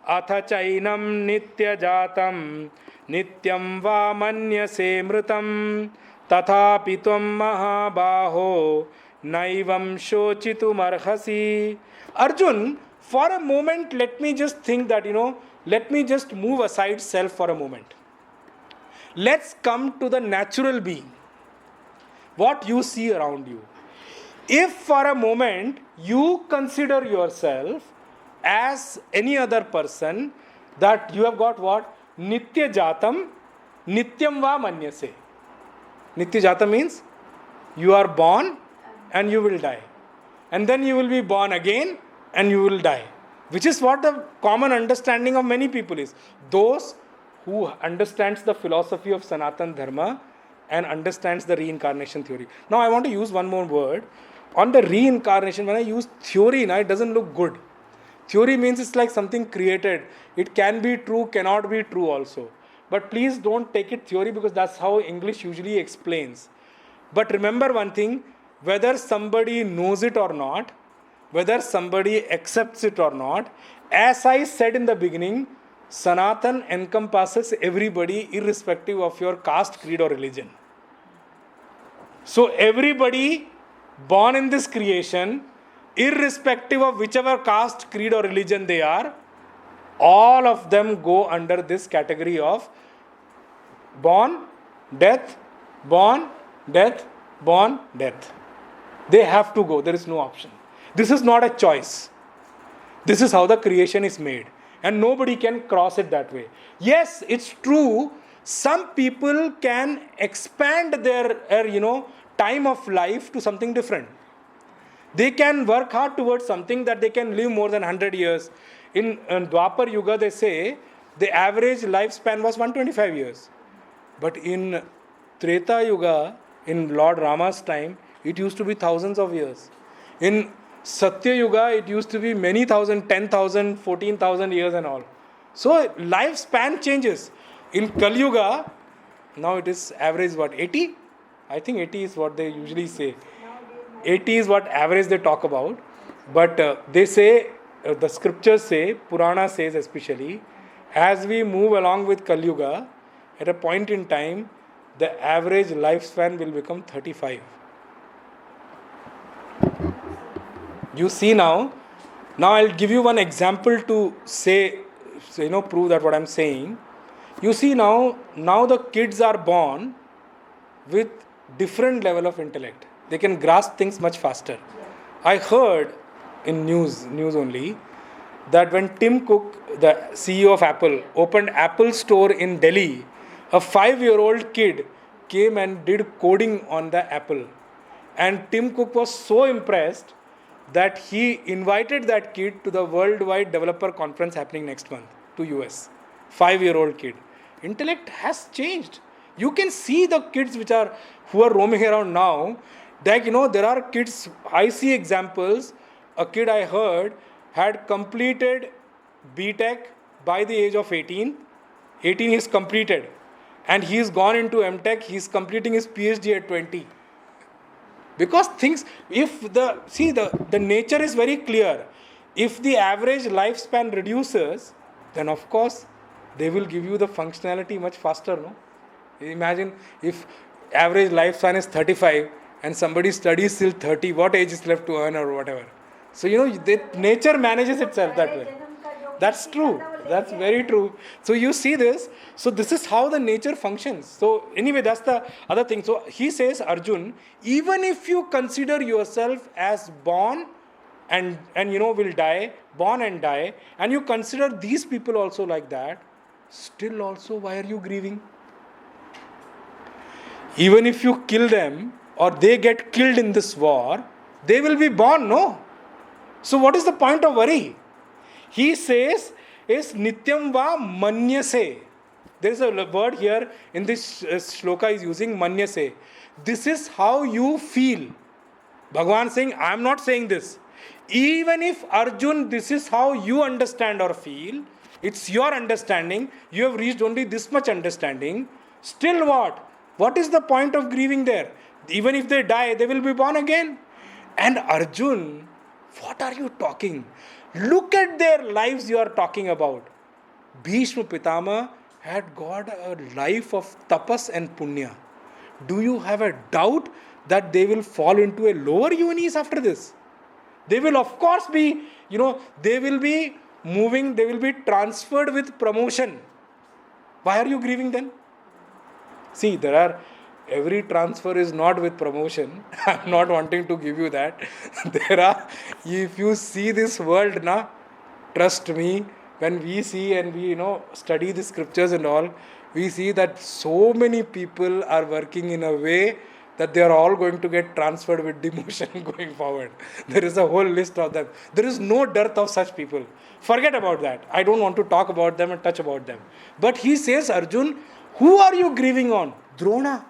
S1: Atha chainam nitya jatam nityam va manyase mritam tathapi tvam mahabaho naivam shochitum arhasi. Arjun, for a moment, let me just think that, let me just move aside self for a moment. Let's come to the natural being. What you see around you. If for a moment you consider yourself as any other person, that you have got what? Nitya jatam, nityam va manyase. Nitya jatam means you are born and you will die. And then you will be born again and you will die. Which is what the common understanding of many people is. Those who understands the philosophy of Sanatan Dharma and understands the reincarnation theory. Now I want to use one more word. On the reincarnation, when I use theory, it doesn't look good. Theory means it's like something created. It can be true, cannot be true also. But please don't take it theory, because that's how English usually explains. But remember one thing, whether somebody knows it or not, whether somebody accepts it or not, as I said in the beginning, Sanatan encompasses everybody irrespective of your caste, creed or religion. So everybody born in this creation, irrespective of whichever caste, creed or religion they are, all of them go under this category of born, death, born, death, born, death. They have to go, there is no option. This is not a choice. This is how the creation is made. And nobody can cross it that way. Yes, it's true. Some people can expand their, time of life to something different. They can work hard towards something that they can live more than 100 years. In Dwapar Yuga, they say the average lifespan was 125 years. But in Treta Yuga, in Lord Rama's time, it used to be thousands of years. In Satya Yuga, it used to be many thousand, 10,000, 14,000 years and all. So lifespan changes. In Kali Yuga, now it is average 80? I think 80 is what they usually say. 80 is what average they talk about. But they say, the scriptures say, Purana says especially, as we move along with Kali Yuga, at a point in time, the average lifespan will become 35. You see now I'll give you one example to say, prove that what I'm saying. You see now the kids are born with different level of intellect. They can grasp things much faster. I heard in news only, that when Tim Cook, the CEO of Apple, opened Apple Store in Delhi, a 5-year-old kid came and did coding on the Apple. And Tim Cook was so impressed that he invited that kid to the worldwide developer conference happening next month to US. 5-year-old kid. Intellect has changed. You can see the kids who are roaming around now. Like, there are kids, I see examples. A kid I heard had completed BTech by the age of 18. 18 he's completed. And he's gone into MTech, he's completing his PhD at 20. Because the nature is very clear. If the average lifespan reduces, then of course, they will give you the functionality much faster, no? Imagine if average lifespan is 35 and somebody studies till 30, what age is left to earn or whatever. So, nature manages itself that way. That's true. That's very true. So, you see this. So, this is how the nature functions. So, anyway, that's the other thing. So, he says, Arjun, even if you consider yourself as born and will die, born and die, and you consider these people also like that, still also, why are you grieving? Even if you kill them or they get killed in this war, they will be born, no? So what is the point of worry? He says, is nityam va manyase. There is a word here in this shloka is using manyase. This is how you feel. Bhagavan saying, I am not saying this. Even if Arjun, this is how you understand or feel, it's your understanding, you have reached only this much understanding, still what? What is the point of grieving there? Even if they die, they will be born again. And Arjun, what are you talking? Look at their lives you are talking about. Bhishma Pitama had got a life of tapas and punya. Do you have a doubt that they will fall into a lower yonis after this? They will of course be, they will be moving, they will be transferred with promotion. Why are you grieving then? See, every transfer is not with promotion. I'm not wanting to give you that. If you see this world, trust me, when we see and we, study the scriptures and all, we see that so many people are working in a way that they are all going to get transferred with demotion going forward. There is a whole list of them. There is no dearth of such people. Forget about that. I don't want to talk about them and touch about them. But he says, Arjun, who are you grieving on? Drona.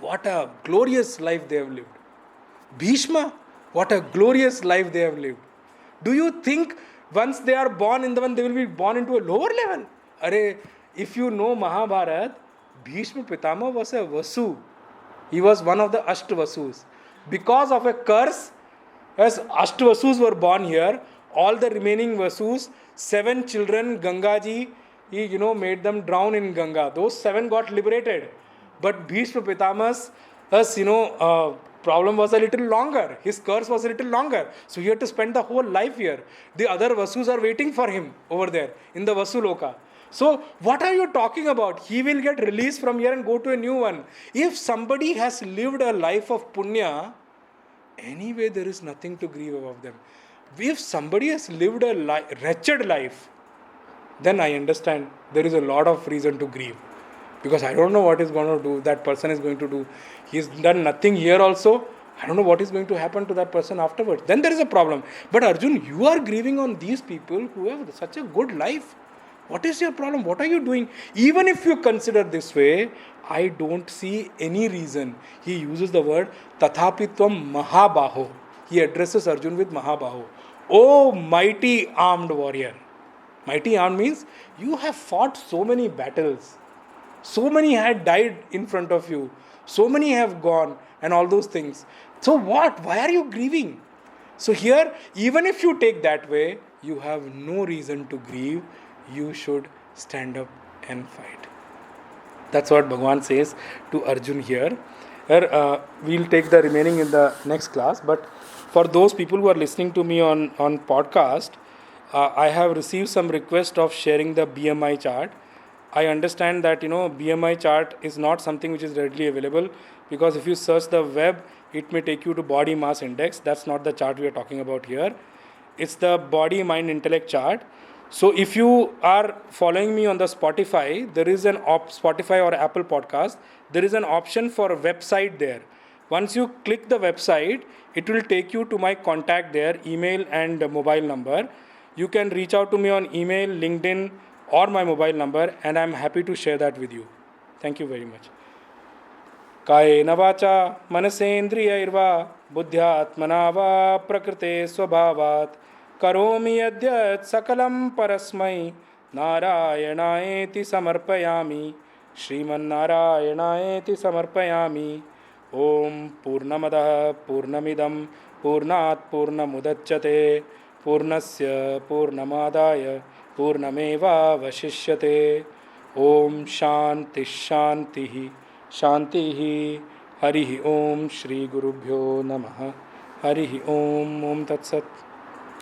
S1: What a glorious life they have lived. Bhishma, what a glorious life they have lived. Do you think once they are born in the one, they will be born into a lower level? If you know Mahabharata, Bhishma Pitama was a Vasu. He was one of the Ashtavasus. Because of a curse, as Ashtavasus were born here, all the remaining Vasus, 7 children, Gangaji, he made them drown in Ganga. Those 7 got liberated. But Bhishma Pitama's problem was a little longer. His curse was a little longer. So he had to spend the whole life here. The other Vasus are waiting for him over there in the Vasuloka. So what are you talking about? He will get released from here and go to a new one. If somebody has lived a life of punya, anyway there is nothing to grieve about them. If somebody has lived a wretched life, then I understand there is a lot of reason to grieve. Because I don't know what is going to do, that person is going to do. He's done nothing here also. I don't know what is going to happen to that person afterwards. Then there is a problem. But Arjun, you are grieving on these people who have such a good life. What is your problem? What are you doing? Even if you consider this way, I don't see any reason. He uses the word Tathapitvam Mahabaho. He addresses Arjun with Mahabaho. Oh, mighty armed warrior. Mighty armed means you have fought so many battles. So many had died in front of you. So many have gone and all those things. So what? Why are you grieving? So here, even if you take that way, you have no reason to grieve. You should stand up and fight. That's what Bhagwan says to Arjun here. We'll take the remaining in the next class. But for those people who are listening to me on podcast, I have received some request of sharing the BMI chart. I understand that BMI chart is not something which is readily available, because if you search the web, it may take you to body mass index. That's not the chart we are talking about here. It's the body mind intellect chart. So if you are following me on the Spotify, there is an Spotify or Apple podcast, there is an option for a website there. Once you click the website, it will take you to my contact there, email and mobile number. You can reach out to me on email, LinkedIn or my mobile number, and I'm happy to share that with you. Thank you very much. कायेन वाचा मनसेन्द्रियैर्वा बुद्ध्यात्मना वा प्रकृते स्वभावात् करोमि यद्यत् सकलं परस्मै नारायणायेति समर्पयामि श्रीमन्नारायणायेति समर्पयामि ओम पूर्णमदः पूर्णमिदं पूर्णात् पूर्णमुदच्यते पूर्णस्य पूर्णमादाय पूर्णमेवावशिष्यते ओम शांति शांति शांति हरि ओम श्री गुरुभ्यो नमः हरि ओम ओम तत्सत्।